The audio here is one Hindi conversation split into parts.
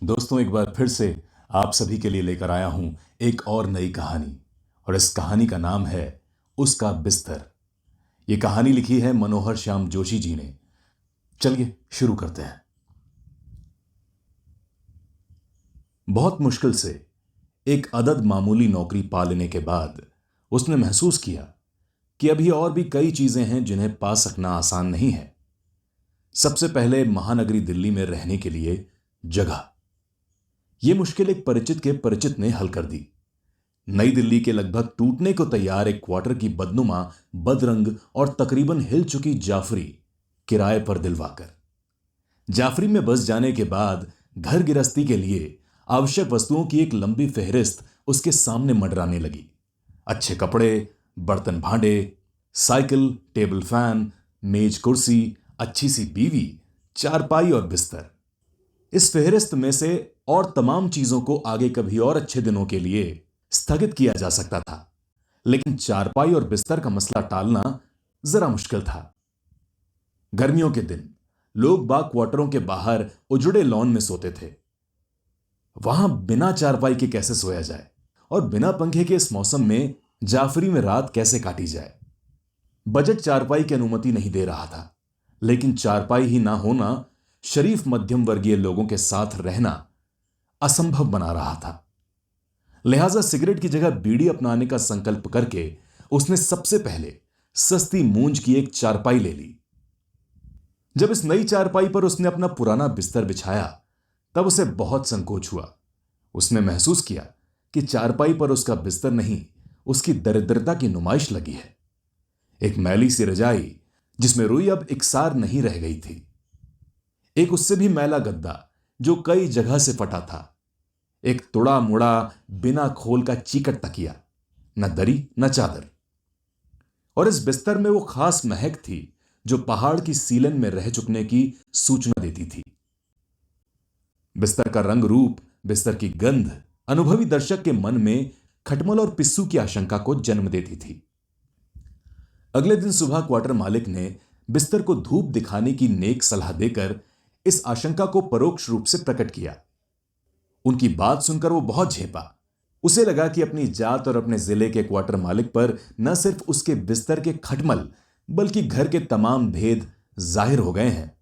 दोस्तों, एक बार फिर से आप सभी के लिए लेकर आया हूं एक और नई कहानी। और इस कहानी का नाम है उसका बिस्तर। ये कहानी लिखी है मनोहर श्याम जोशी जी ने। चलिए शुरू करते हैं। बहुत मुश्किल से एक अदद मामूली नौकरी पा लेने के बाद उसने महसूस किया कि अभी और भी कई चीजें हैं जिन्हें पा सकना आसान नहीं है। सबसे पहले महानगरी दिल्ली में रहने के लिए जगह। यह मुश्किल एक परिचित के परिचित ने हल कर दी। नई दिल्ली के लगभग टूटने को तैयार एक क्वार्टर की बदनुमा, बदरंग और तकरीबन हिल चुकी जाफरी किराए पर दिलवाकर। जाफरी में बस जाने के बाद घर गृहस्थी के लिए आवश्यक वस्तुओं की एक लंबी फेहरिस्त उसके सामने मंडराने लगी। अच्छे कपड़े, बर्तन भांडे, साइकिल, टेबल फैन, मेज कुर्सी, अच्छी सी बीवी, चारपाई और बिस्तर। इस फेहरिस्त में से और तमाम चीजों को आगे कभी और अच्छे दिनों के लिए स्थगित किया जा सकता था, लेकिन चारपाई और बिस्तर का मसला टालना जरा मुश्किल था। गर्मियों के दिन लोग बाग क्वार्टरों के बाहर उजड़े लॉन में सोते थे। वहां बिना चारपाई के कैसे सोया जाए और बिना पंखे के इस मौसम में जाफरी में रात कैसे काटी जाए। बजट चारपाई की अनुमति नहीं दे रहा था, लेकिन चारपाई ही ना होना शरीफ मध्यम वर्गीय लोगों के साथ रहना असंभव बना रहा था। लिहाजा सिगरेट की जगह बीड़ी अपनाने का संकल्प करके उसने सबसे पहले सस्ती मूंज की एक चारपाई ले ली। जब इस नई चारपाई पर उसने अपना पुराना बिस्तर बिछाया, तब उसे बहुत संकोच हुआ। उसने महसूस किया कि चारपाई पर उसका बिस्तर नहीं, उसकी दरिद्रता की नुमाइश लगी है। एक मैली सी रजाई जिसमें रुई अब इकसार नहीं रह गई थी। एक उससे भी मैला गद्दा जो कई जगह से फटा था। एक तुड़ा मुड़ा बिना खोल का चीकट तकिया, न दरी न चादर। और इस बिस्तर में वो खास महक थी जो पहाड़ की सीलन में रह चुकने की सूचना देती थी। बिस्तर का रंग रूप, बिस्तर की गंध अनुभवी दर्शक के मन में खटमल और पिस्सू की आशंका को जन्म देती थी। अगले दिन सुबह क्वार्टर मालिक ने बिस्तर को धूप दिखाने की नेक सलाह देकर इस आशंका को परोक्ष रूप से प्रकट किया। उनकी बात सुनकर वो बहुत झेपा। उसे लगा कि अपनी जात और अपने जिले के क्वार्टर मालिक पर न सिर्फ उसके बिस्तर के खटमल बल्कि घर के तमाम भेद जाहिर हो गए हैं।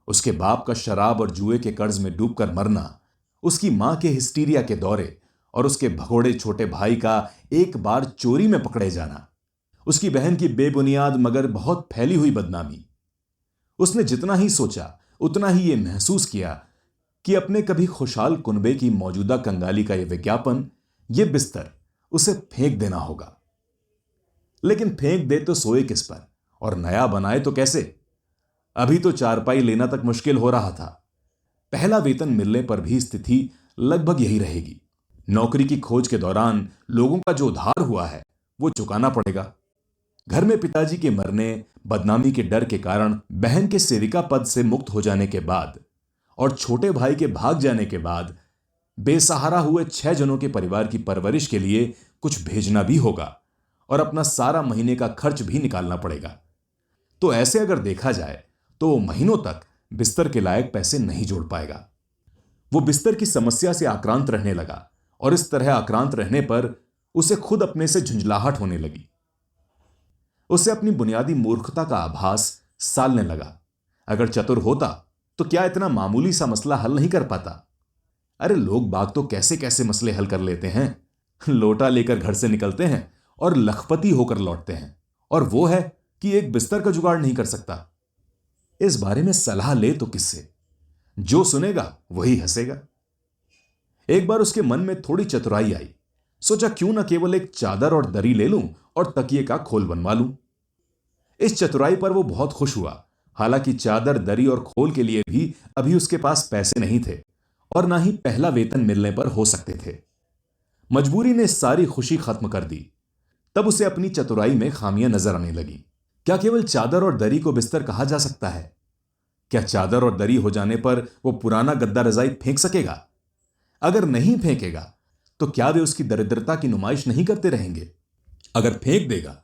उसके बाप का शराब और जुए के कर्ज में डूबकर मरना, उसकी मां के हिस्टीरिया के दौरे और उसके भगोड़े छोटे भाई का एक बार चोरी में पकड़े जाना, उसकी बहन की बेबुनियाद मगर बहुत फैली हुई बदनामी। उसने जितना ही सोचा उतना ही यह महसूस किया कि अपने कभी खुशहाल कुनबे की मौजूदा कंगाली का यह विज्ञापन, यह बिस्तर उसे फेंक देना होगा। लेकिन फेंक दे तो सोए किस पर और नया बनाए तो कैसे? अभी तो चारपाई लेना तक मुश्किल हो रहा था। पहला वेतन मिलने पर भी स्थिति लगभग यही रहेगी। नौकरी की खोज के दौरान लोगों का जो उधार हुआ है वो चुकाना पड़ेगा। घर में पिताजी के मरने, बदनामी के डर के कारण बहन के सेविका पद से मुक्त हो जाने के बाद और छोटे भाई के भाग जाने के बाद बेसहारा हुए 6 जनों के परिवार की परवरिश के लिए कुछ भेजना भी होगा और अपना सारा महीने का खर्च भी निकालना पड़ेगा। तो ऐसे अगर देखा जाए तो वो महीनों तक बिस्तर के लायक पैसे नहीं जोड़ पाएगा। वो बिस्तर की समस्या से आक्रांत रहने लगा और इस तरह आक्रांत रहने पर उसे खुद अपने से झुंझलाहट होने लगी। उसे अपनी बुनियादी मूर्खता का आभास सालने लगा। अगर चतुर होता तो क्या इतना मामूली सा मसला हल नहीं कर पाता? अरे लोग बाग तो कैसे कैसे मसले हल कर लेते हैं। लोटा लेकर घर से निकलते हैं और लखपति होकर लौटते हैं, और वो है कि एक बिस्तर का जुगाड़ नहीं कर सकता। इस बारे में सलाह ले तो किससे? जो सुनेगा वही हंसेगा। एक बार उसके मन में थोड़ी चतुराई आई। सोचा क्यों ना केवल एक चादर और दरी ले लूं और तकिए का खोल बनवा लूं। इस चतुराई पर वो बहुत खुश हुआ। हालांकि चादर, दरी और खोल के लिए भी अभी उसके पास पैसे नहीं थे और ना ही पहला वेतन मिलने पर हो सकते थे। मजबूरी ने सारी खुशी खत्म कर दी। तब उसे अपनी चतुराई में खामियां नजर आने लगी। क्या केवल चादर और दरी को बिस्तर कहा जा सकता है? क्या चादर और दरी हो जाने पर वो पुराना गद्दा रजाई फेंक सकेगा? अगर नहीं फेंकेगा तो क्या वे उसकी दरिद्रता की नुमाइश नहीं करते रहेंगे? अगर फेंक देगा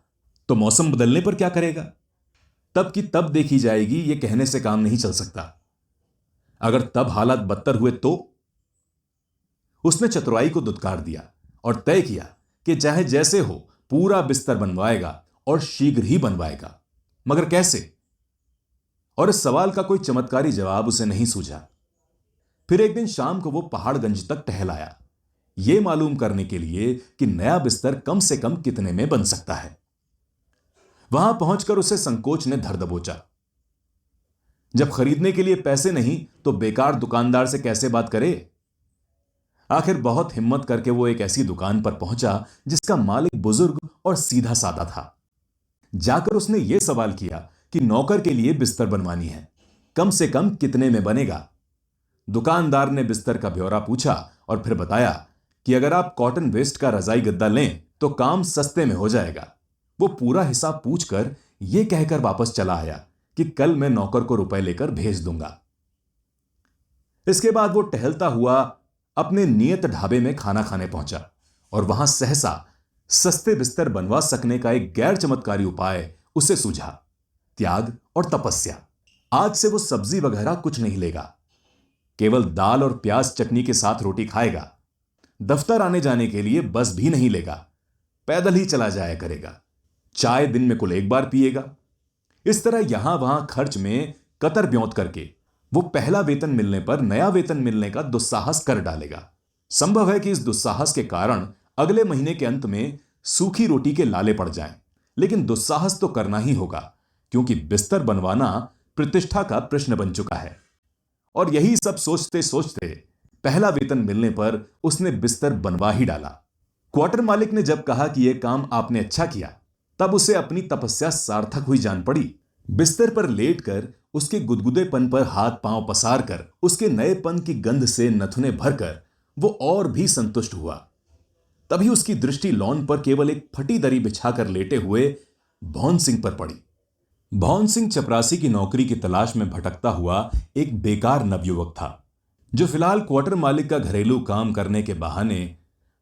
तो मौसम बदलने पर क्या करेगा? तब की तब देखी जाएगी, यह कहने से काम नहीं चल सकता। अगर तब हालात बदतर हुए तो उसने चतुराई को दुत्कार दिया और तय किया कि चाहे जैसे हो पूरा बिस्तर बनवाएगा और शीघ्र ही बनवाएगा, मगर कैसे? और इस सवाल का कोई चमत्कारी जवाब उसे नहीं सूझा। फिर एक दिन शाम को वो पहाड़गंज तक टहल आया, यह मालूम करने के लिए कि नया बिस्तर कम से कम कितने में बन सकता है। वहां पहुंचकर उसे संकोच ने धर दबोचा। जब खरीदने के लिए पैसे नहीं तो बेकार दुकानदार से कैसे बात करे? आखिर बहुत हिम्मत करके वो एक ऐसी दुकान पर पहुंचा जिसका मालिक बुजुर्ग और सीधा साधा था। जाकर उसने ये सवाल किया कि नौकर के लिए बिस्तर बनवानी है, कम से कम कितने में बनेगा? दुकानदार ने बिस्तर का ब्यौरा पूछा और फिर बताया कि अगर आप कॉटन वेस्ट का रजाई गद्दा लें तो काम सस्ते में हो जाएगा। वो पूरा हिसाब पूछकर यह कहकर वापस चला आया कि कल मैं नौकर को रुपए लेकर भेज दूंगा। इसके बाद वो टहलता हुआ अपने नियत ढाबे में खाना खाने पहुंचा और वहां सहसा सस्ते बिस्तर बनवा सकने का एक गैर चमत्कारी उपाय उसे सूझा, त्याग और तपस्या। आज से वो सब्जी वगैरह कुछ नहीं लेगा, केवल दाल और प्याज चटनी के साथ रोटी खाएगा। दफ्तर आने जाने के लिए बस भी नहीं लेगा, पैदल ही चला जाया करेगा। चाय दिन में कुल एक बार पिएगा। इस तरह यहां वहां खर्च में कतर ब्योंत करके वो पहला वेतन मिलने पर नया वेतन मिलने का दुस्साहस कर डालेगा। संभव है कि इस दुस्साहस के कारण अगले महीने के अंत में सूखी रोटी के लाले पड़ जाएं, लेकिन दुस्साहस तो करना ही होगा क्योंकि बिस्तर बनवाना प्रतिष्ठा का प्रश्न बन चुका है। और यही सब सोचते सोचते पहला वेतन मिलने पर उसने बिस्तर बनवा ही डाला। क्वार्टर मालिक ने जब कहा कि यह काम आपने अच्छा किया, तब उसे अपनी तपस्या सार्थक हुई जान पड़ी। बिस्तर पर लेटकर उसके गुदगुदेपन पर हाथ पांव पसार कर उसके नएपन की गंध से नथुने भरकर वो और भी संतुष्ट हुआ। तभी उसकी दृष्टि लॉन पर केवल एक फटी दरी बिछाकर लेटे हुए भौन सिंह पर पड़ी। भौन सिंह चपरासी की नौकरी की तलाश में भटकता हुआ एक बेकार नवयुवक था, जो फिलहाल क्वार्टर मालिक का घरेलू काम करने के बहाने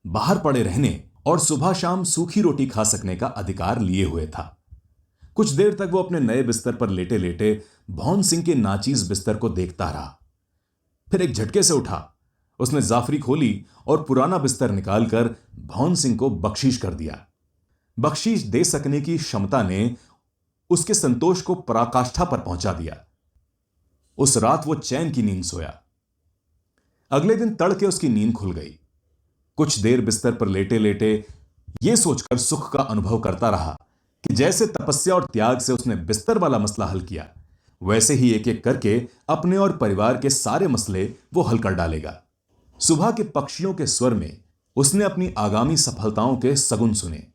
बाहर पड़े रहने और सुबह शाम सूखी रोटी खा सकने का अधिकार लिए हुए था। कुछ देर तक वो अपने नए बिस्तर पर लेटे लेटे भौन सिंह के नाचीज बिस्तर को देखता रहा। फिर एक झटके से उठा, उसने जाफरी खोली और पुराना बिस्तर निकालकर भौन सिंह को बख्शीश कर दिया। बख्शीश दे सकने की क्षमता ने उसके संतोष को पराकाष्ठा पर पहुंचा दिया। उस रात वो चैन की नींद सोया। अगले दिन तड़के उसकी नींद खुल गई। कुछ देर बिस्तर पर लेटे लेटे यह सोचकर सुख का अनुभव करता रहा कि जैसे तपस्या और त्याग से उसने बिस्तर वाला मसला हल किया, वैसे ही एक एक करके अपने और परिवार के सारे मसले वो हल कर डालेगा। सुबह के पक्षियों के स्वर में उसने अपनी आगामी सफलताओं के सगुन सुने।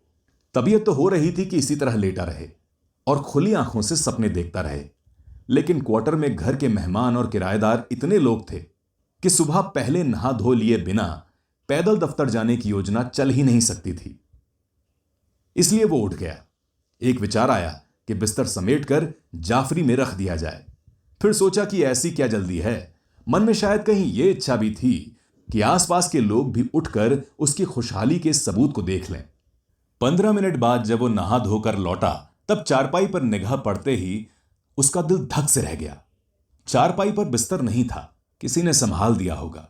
तबीयत तो हो रही थी कि इसी तरह लेटा रहे और खुली आंखों से सपने देखता रहे, लेकिन क्वार्टर में घर के मेहमान और किराएदार इतने लोग थे कि सुबह पहले नहा धो लिए बिना पैदल दफ्तर जाने की योजना चल ही नहीं सकती थी। इसलिए वो उठ गया। एक विचार आया कि बिस्तर समेटकर जाफरी में रख दिया जाए। फिर सोचा कि ऐसी क्या जल्दी है। मन में शायद कहीं यह इच्छा भी थी कि आसपास के लोग भी उठकर उसकी खुशहाली के सबूत को देख लें। 15 मिनट बाद जब वो नहा धोकर लौटा, तब चारपाई पर निगाह पड़ते ही उसका दिल धक से रह गया। चारपाई पर बिस्तर नहीं था, किसी ने संभाल दिया होगा।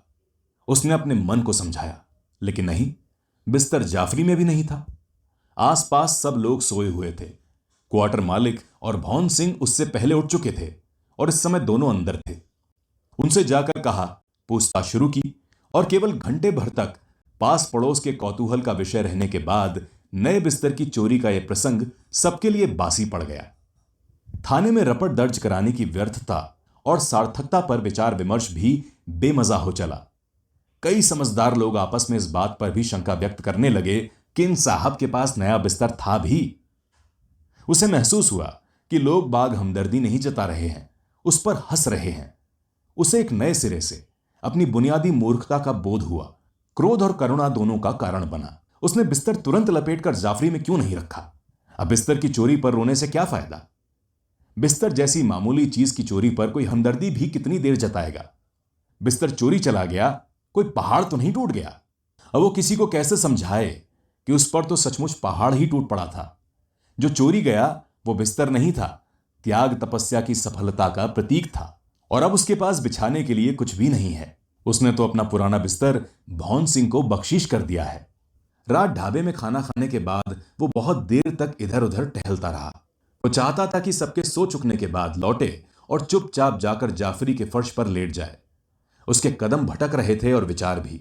उसने अपने मन को समझाया, लेकिन नहीं, बिस्तर जाफरी में भी नहीं था। आसपास सब लोग सोए हुए थे। क्वार्टर मालिक और भौन सिंह उससे पहले उठ चुके थे और इस समय दोनों अंदर थे। उनसे जाकर कहा, पूछताछ शुरू की और केवल घंटे भर तक पास पड़ोस के कौतूहल का विषय रहने के बाद नए बिस्तर की चोरी का यह प्रसंग सबके लिए बासी पड़ गया। थाने में रपट दर्ज कराने की व्यर्थता और सार्थकता पर विचार विमर्श भी बेमजा हो चला। कई समझदार लोग आपस में इस बात पर भी शंका व्यक्त करने लगे कि इन साहब के पास नया बिस्तर था भी। उसे महसूस हुआ कि लोग बाग हमदर्दी नहीं जता रहे हैं, उस पर हंस रहे हैं। उसे एक नए सिरे से अपनी बुनियादी मूर्खता का बोध हुआ। क्रोध और करुणा दोनों का कारण बना। उसने बिस्तर तुरंत लपेटकर जाफरी में क्यों नहीं रखा? अब बिस्तर की चोरी पर रोने से क्या फायदा? बिस्तर जैसी मामूली चीज की चोरी पर कोई हमदर्दी भी कितनी देर जताएगा? बिस्तर चोरी चला गया, कोई पहाड़ तो नहीं टूट गया। अब वो किसी को कैसे समझाए कि उस पर तो सचमुच पहाड़ ही टूट पड़ा था। जो चोरी गया वो बिस्तर नहीं था, त्याग तपस्या की सफलता का प्रतीक था। और अब उसके पास बिछाने के लिए कुछ भी नहीं है। उसने तो अपना पुराना बिस्तर भौन सिंह को बख्शीश कर दिया है। रात ढाबे में खाना खाने के बाद वो बहुत देर तक इधर उधर टहलता रहा। वो चाहता था कि सबके सो चुकने के बाद लौटे और चुपचाप जाकर जाफरी के फर्श पर लेट जाए। उसके कदम भटक रहे थे और विचार भी।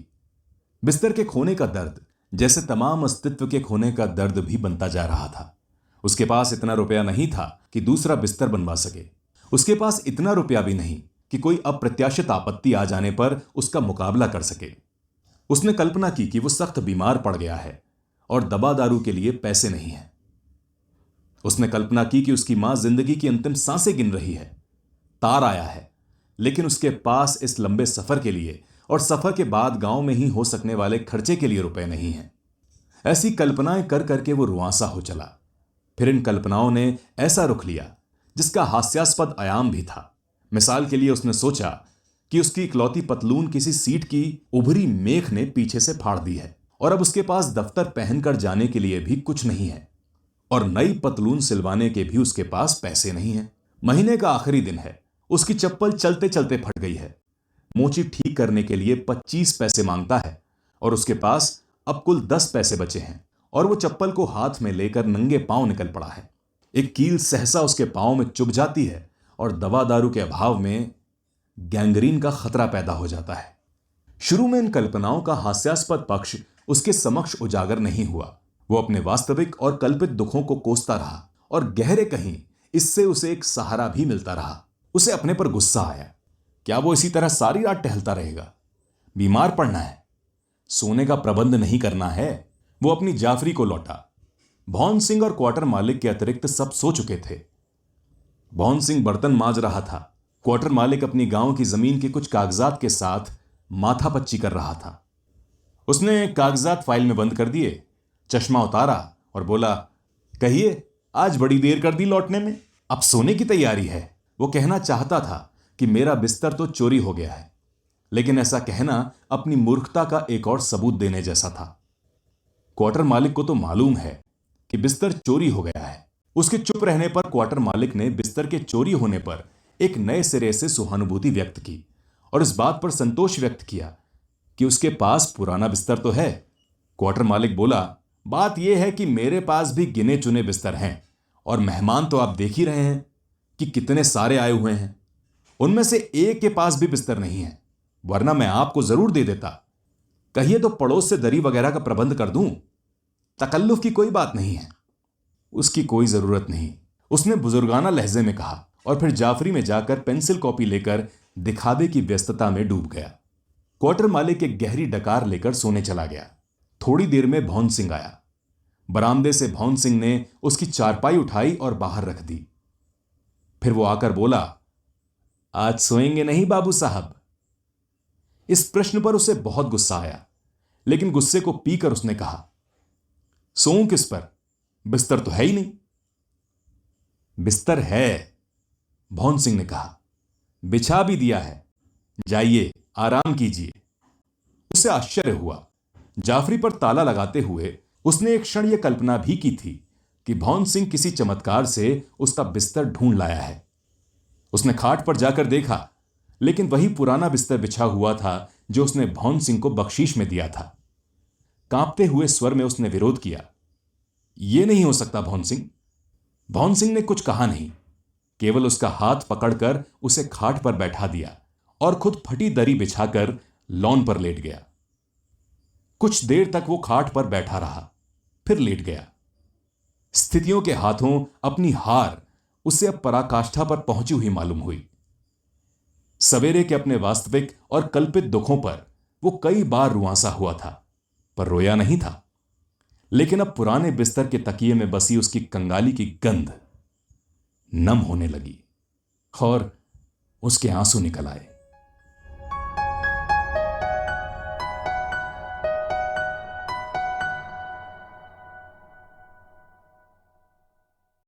बिस्तर के खोने का दर्द जैसे तमाम अस्तित्व के खोने का दर्द भी बनता जा रहा था। उसके पास इतना रुपया नहीं था कि दूसरा बिस्तर बनवा सके। उसके पास इतना रुपया भी नहीं कि कोई अप्रत्याशित आपत्ति आ जाने पर उसका मुकाबला कर सके। उसने कल्पना की कि वो सख्त बीमार पड़ गया है और दवा दारू के लिए पैसे नहीं हैं। उसने कल्पना की कि उसकी मां जिंदगी की अंतिम सांसें गिन रही है। तार आया है, लेकिन उसके पास इस लंबे सफर के लिए और सफर के बाद गांव में ही हो सकने वाले खर्चे के लिए रुपए नहीं हैं। ऐसी कल्पनाएं कर करके वो रुआंसा हो चला। फिर इन कल्पनाओं ने ऐसा रुख लिया जिसका हास्यास्पद आयाम भी था। मिसाल के लिए उसने सोचा कि उसकी इकलौती पतलून किसी सीट की उभरी मेख ने पीछे से फाड़ दी है और अब उसके पास दफ्तर पहनकर जाने के लिए भी कुछ नहीं है और नई पतलून सिलवाने के भी उसके पास पैसे नहीं हैं। महीने का आखिरी दिन है। उसकी चप्पल चलते चलते फट गई है। मोची ठीक करने के लिए 25 पैसे मांगता है और उसके पास अब कुल 10 पैसे बचे हैं और वो चप्पल को हाथ में लेकर नंगे पांव निकल पड़ा है। एक कील सहसा उसके पांव में चुभ जाती है और दवा दारू के अभाव में गैंग्रीन का खतरा पैदा हो जाता है। शुरू में इन कल्पनाओं का हास्यास्पद पक्ष उसके समक्ष उजागर नहीं हुआ। वो अपने वास्तविक और कल्पित दुखों को कोसता रहा और गहरे कहीं इससे उसे एक सहारा भी मिलता रहा। उसे अपने पर गुस्सा आया। क्या वो इसी तरह सारी रात टहलता रहेगा? बीमार पड़ना है, सोने का प्रबंध नहीं करना है। वो अपनी जाफरी को लौटा। भौन सिंह और क्वार्टर मालिक के अतिरिक्त सब सो चुके थे। भौन सिंह बर्तन मांज रहा था। क्वार्टर मालिक अपनी गांव की जमीन के कुछ कागजात के साथ माथापच्ची कर रहा था। उसने कागजात फाइल में बंद कर दिए, चश्मा उतारा और बोला, कहिए, आज बड़ी देर कर दी लौटने में। अब सोने की तैयारी है। वो कहना चाहता था कि मेरा बिस्तर तो चोरी हो गया है, लेकिन ऐसा कहना अपनी मूर्खता का एक और सबूत देने जैसा था। क्वार्टर मालिक को तो मालूम है कि बिस्तर चोरी हो गया है। उसके चुप रहने पर क्वार्टर मालिक ने बिस्तर के चोरी होने पर एक नए सिरे से सहानुभूति व्यक्त की और इस बात पर संतोष व्यक्त किया कि उसके पास पुराना बिस्तर तो है। क्वार्टर मालिक बोला, बात यह है कि मेरे पास भी गिने चुने बिस्तर हैं और मेहमान तो आप देख ही रहे हैं कि कितने सारे आए हुए हैं। उनमें से एक के पास भी बिस्तर नहीं है, वरना मैं आपको जरूर दे देता। कहिए तो पड़ोस से दरी वगैरह का प्रबंध कर दूं। तकल्लुफ की कोई बात नहीं है। उसकी कोई जरूरत नहीं, उसने बुजुर्गाना लहजे में कहा और फिर जाफरी में जाकर पेंसिल कॉपी लेकर दिखावे की व्यस्तता में डूब गया। क्वार्टर मालिक एक गहरी डकार लेकर सोने चला गया। थोड़ी देर में भौन सिंह आया। बरामदे से भौन सिंह ने उसकी चारपाई उठाई और बाहर रख दी। फिर वो आकर बोला, आज सोएंगे नहीं बाबू साहब? इस प्रश्न पर उसे बहुत गुस्सा आया, लेकिन गुस्से को पीकर उसने कहा, सोऊं किस पर? बिस्तर तो है ही नहीं। बिस्तर है, भौन सिंह ने कहा, बिछा भी दिया है, जाइए आराम कीजिए। उसे आश्चर्य हुआ। जाफरी पर ताला लगाते हुए उसने एक क्षण यह कल्पना भी की थी कि भौन सिंह किसी चमत्कार से उसका बिस्तर ढूंढ लाया है। उसने खाट पर जाकर देखा, लेकिन वही पुराना बिस्तर बिछा हुआ था जो उसने भौन सिंह को बख्शीश में दिया था। कांपते हुए स्वर में उसने विरोध किया, यह नहीं हो सकता भौन सिंह। भौन सिंह ने कुछ कहा नहीं, केवल उसका हाथ पकड़कर उसे खाट पर बैठा दिया और खुद फटी दरी बिछाकर लॉन पर लेट गया। कुछ देर तक वो खाट पर बैठा रहा, फिर लेट गया। स्थितियों के हाथों अपनी हार उसे अब पराकाष्ठा पर पहुंची हुई मालूम हुई। सवेरे के अपने वास्तविक और कल्पित दुखों पर वो कई बार रुआंसा हुआ था, पर रोया नहीं था। लेकिन अब पुराने बिस्तर के तकिए में बसी उसकी कंगाली की गंध नम होने लगी और उसके आंसू निकल आए।